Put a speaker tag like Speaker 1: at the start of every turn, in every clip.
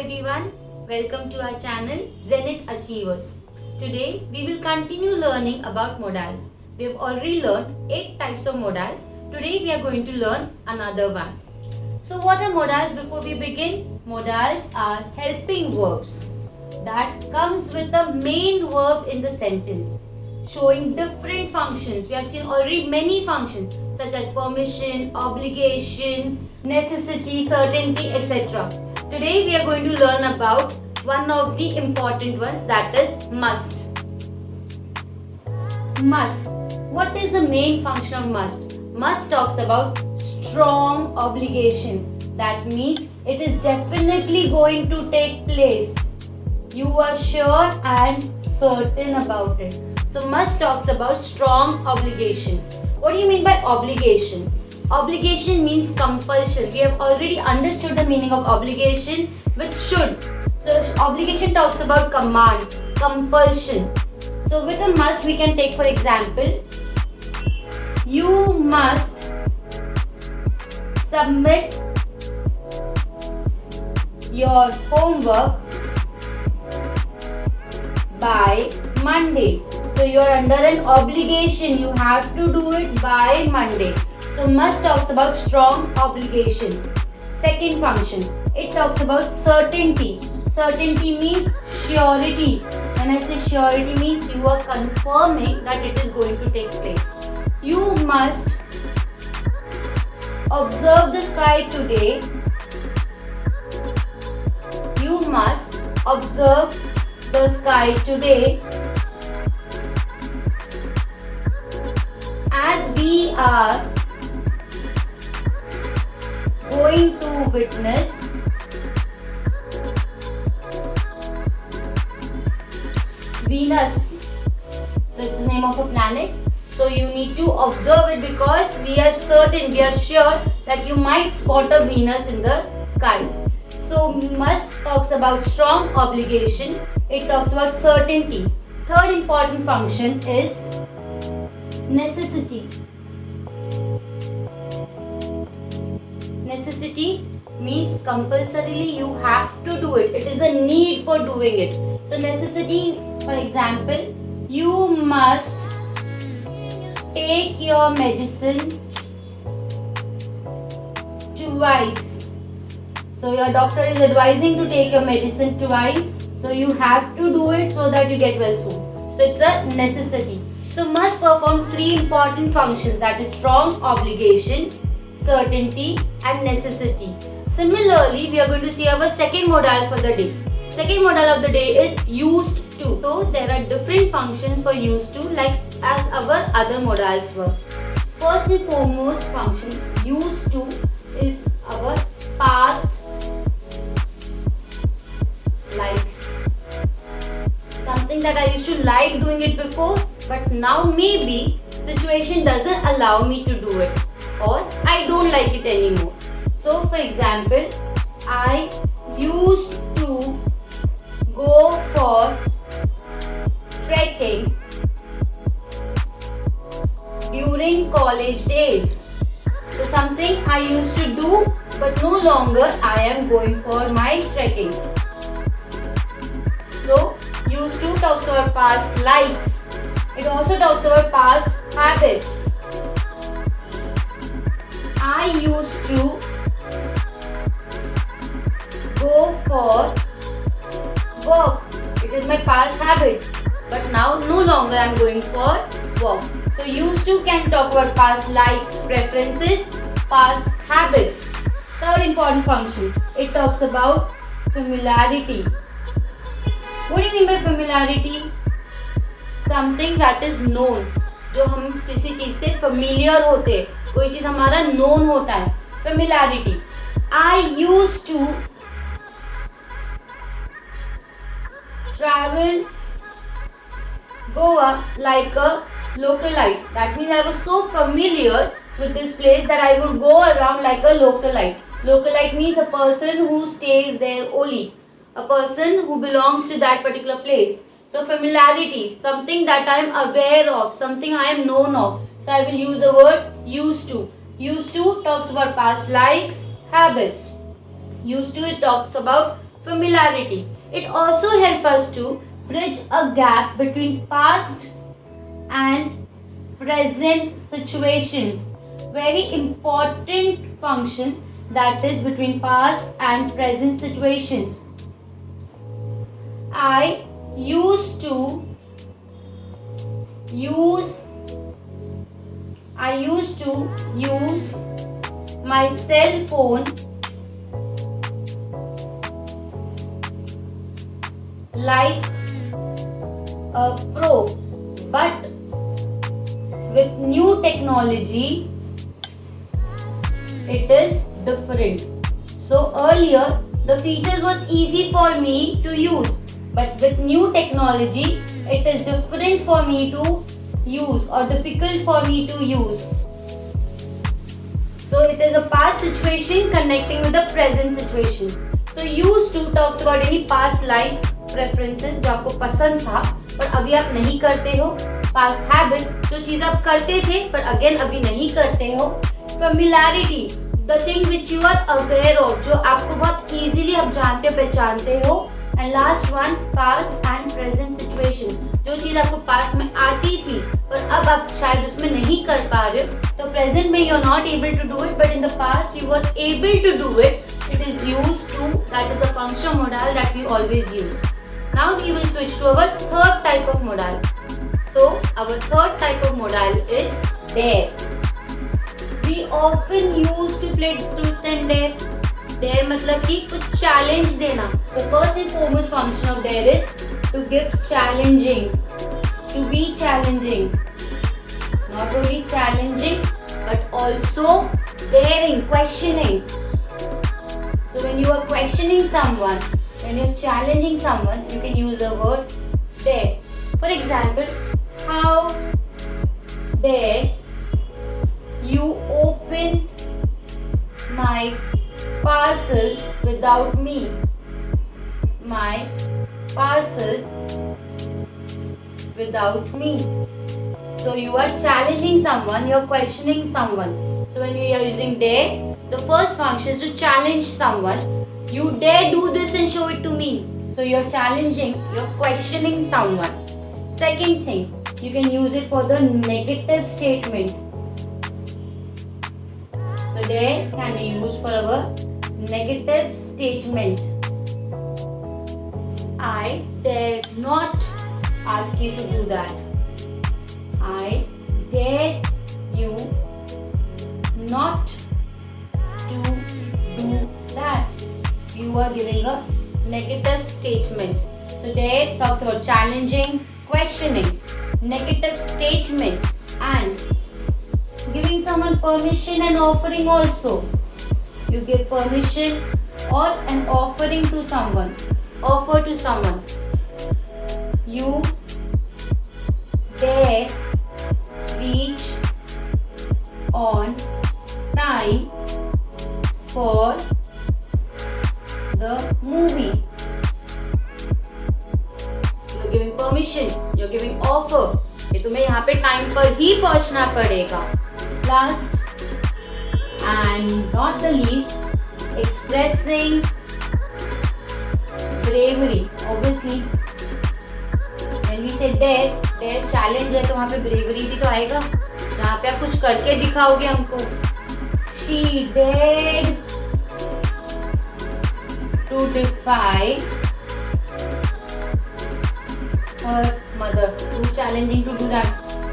Speaker 1: everyone, welcome to our channel Zenith Achievers. Today we will continue learning about modals. We have already learned 8 types of modals. Today we are going to learn another one. So what are modals before we begin? Modals are helping verbs that comes with the main verb in the sentence, showing different functions. We have seen already many functions such as permission, obligation, necessity, certainty, etc. Today we are going to learn about one of the important ones, that is must. Must. What is the main function of must? Must talks about strong obligation. That means it is definitely going to take place. You are sure and certain about it. So must talks about strong obligation. What do you mean by obligation? Obligation means compulsion. We have already understood the meaning of obligation with should. So obligation talks about command, compulsion. So with a must we can take for example, you must submit your homework by Monday. So you are under an obligation. You have to do it by Monday. So must talks about strong obligation. Second function, it talks about certainty. Certainty means surety. When I say surety means you are confirming that it is going to take place. You must observe the sky today. You must observe the sky today, as we are going to witness Venus. So it's the name of a planet. So you need to observe it because we are certain, we are sure that you might spot a Venus in the sky. So must talks about strong obligation. It talks about certainty. Third important function is necessity. Necessity means compulsorily you have to do it. It is a need for doing it. So necessity, for example, you must take your medicine twice. So your doctor is advising to take your medicine twice. So you have to do it so that you get well soon. So it's a necessity. So must performs 3 important functions, that is strong obligation, certainty and necessity. Similarly, we are going to see our second modal for the day. Second modal of the day is used to. So there are different functions for used to like as our other modals were. First and foremost function used to is our past likes. Something that I used to like doing it before, but now maybe situation doesn't allow me to do it, or I don't like it anymore. So for example, I used to go for trekking during college days. So something I used to do, but no longer I am going for my trekking. So used to talks about past likes. It also talks about past habits. I used to go for walk. It is my past habit, but now no longer I am going for walk. So used to can talk about past likes, preferences, past habits. Third important function, it talks about familiarity. What do you mean by familiarity? Something that is known. जो हम किसी चीज से familiar होते हैं, कोई चीज हमारा known होता है. Familiarity. I used to travel Goa like a localite. That means I was so familiar with this place that I would go around like a localite. Localite means a person who stays there only. A person who belongs to that particular place. So familiarity, something that I am aware of, something I am known of. So I will use the word used to. Used to talks about past likes, habits. Used to, it talks about familiarity. It also helps us to bridge a gap between past and present situations. Very important function, that is between past and present situations. I used to use my cell phone like a pro, but with new technology it is different. So earlier the features was easy for me to use, but with new technology it is different for me to use or difficult for me to use. So it is a past situation connecting with the present situation. So used to talks about any past likes, preferences जो आपको पसंद था पर अभी आप नहीं करते हो. Past habits जो चीज आप करते थे पर अगेन अभी नहीं करते हो. Familiarity the thing which you are aware of, जो आपको बहुत easily आप जानते हो पहचानते हो. And last one, past and present situation, जो चीज आपको पास्ट में आती थी पर अब आप शायद उसमें नहीं कर पा रहे हो. तो प्रेजेंट में you are not able to do it, but in the past you were able to do it. It is used to, that is the function modal that we always use. Now we will switch to our third type of modal. So our third type of modal is dare. We often use to play truth and dare. Dare मतलब कि कुछ challenge देना. The first and foremost function of dare is to give challenging, to be challenging. Not only challenging but also daring, questioning. So when you are questioning someone, when you are challenging someone, you can use the word dare. For example, how dare you open my parcel without me? My parcel without me. So you are challenging someone, you are questioning someone. So when you are using dare, the first function is to challenge someone. You dare do this and show it to me. So you are challenging, you are questioning someone. Second thing, you can use it for the negative statement. So dare can be used for our negative statement. I dare not ask you to do that. I dare you not to do that. You are giving a negative statement. So dare talks about challenging, questioning, negative statement, and giving someone permission and offering also. You give permission or an offering to someone. Offer to someone. You dare reach on time for the movie. You're giving permission. You're giving offer. कि तुम्हें यहाँ पे time पर ही पहुँचना पड़ेगा. Last and not the least, expressing bravery. Obviously, when we say dare challenge है तो वहाँ पे bravery भी तो आएगा. यहाँ पे आप कुछ करके दिखाओगे हमको. She dared to defy her mother. Too challenging to do that.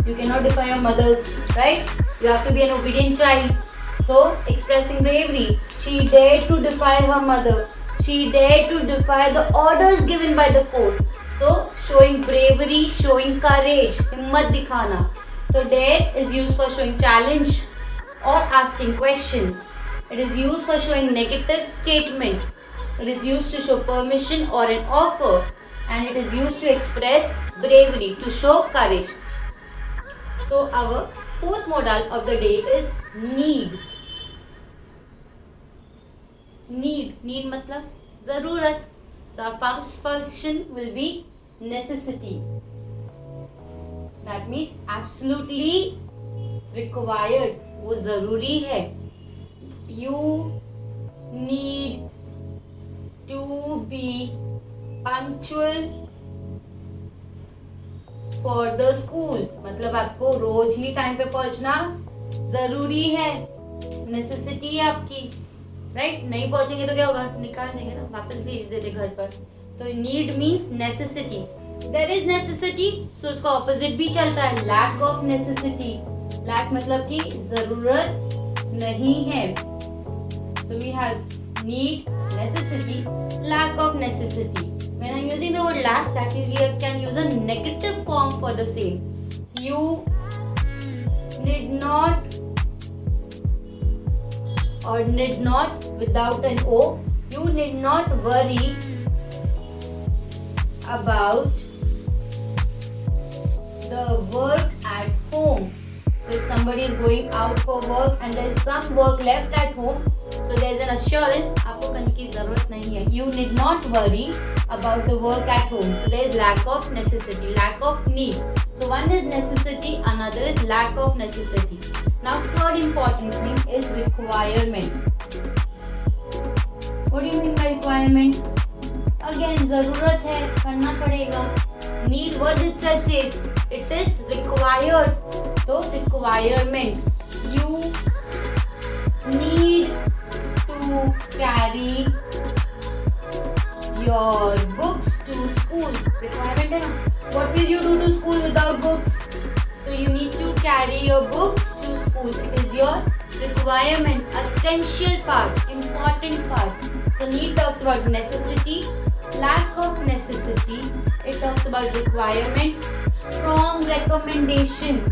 Speaker 1: You cannot defy your mothers, right? You have to be an obedient child. So, expressing bravery. She dared to defy her mother. She dared to defy the orders given by the court. So, showing bravery, showing courage, himmat dikhana. So, dare is used for showing challenge or asking questions. It is used for showing negative statement. It is used to show permission or an offer. And it is used to express bravery, to show courage. So, our fourth modal of the day is need. Need matlab zarurat. So our first function will be necessity. That means absolutely required. वो जरूरी है. You need to be punctual for the school. मतलब आपको रोज ही time पे पहुंचना जरूरी है, necessity है आपकी, राइट? नहीं पहुंचेंगे तो क्या होगा? निकाल देंगे ना, वापस भेज देते घर पर. तो need means necessity. There is necessity, so इसका ऑपोजिट भी चलता है, लैक ऑफ नेसेसिटी. लैक मतलब कि जरूरत नहीं है. So we have need, necessity, lack of necessity. When I'm using the word lack, that we can use a negative form for the same. You need not, or need not without an O, you need not worry about the work at home. So if somebody is going out for work and there is some work left at home, so there is an assurance, आपको करने की जरूरत नहीं है. You need not worry about the work at home. So there is lack of necessity, lack of need. So one is necessity, another is lack of necessity. Now third important thing is requirement. What do you mean by requirement? Again, जरूरत है, करना पड़ेगा. Need word itself says it is required. So requirement, you need to carry your books to school. Requirement है ना? What will you do to school without books? So you need to carry your books to school. It is your requirement, essential part, important part. So need talks about necessity, lack of necessity. It talks about requirement, strong recommendation.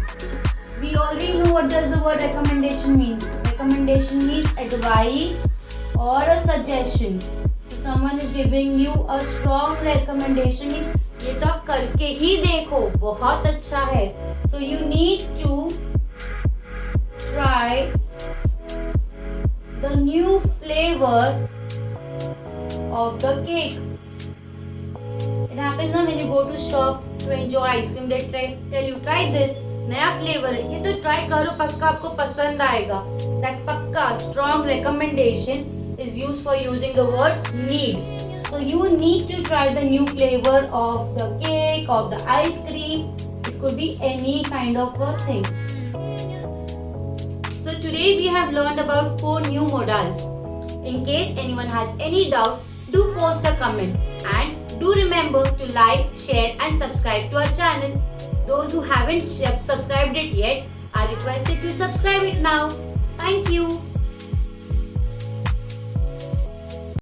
Speaker 1: We already know what does the word recommendation mean. Recommendation means advice or a suggestion. So someone is giving you a strong recommendation means ये तो आप करके ही देखो, बहुत अच्छा है. So you need to try the new flavor of the cake. It happens ना when you go to shop to enjoy ice cream, they tell you try this. नया फ्लेवर है, ये तो ट्राई करो, पक्का आपको पसंद आएगा. That पक्का strong recommendation is used for using the word need. So you need to try the new flavor of the cake, of the ice cream. It could be any kind of a thing. So today we have learned about 4 new modals. In case anyone has any doubt, do post a comment and do remember to like, share and subscribe to our channel. Those who haven't subscribed it yet are requested to subscribe it now. Thank you.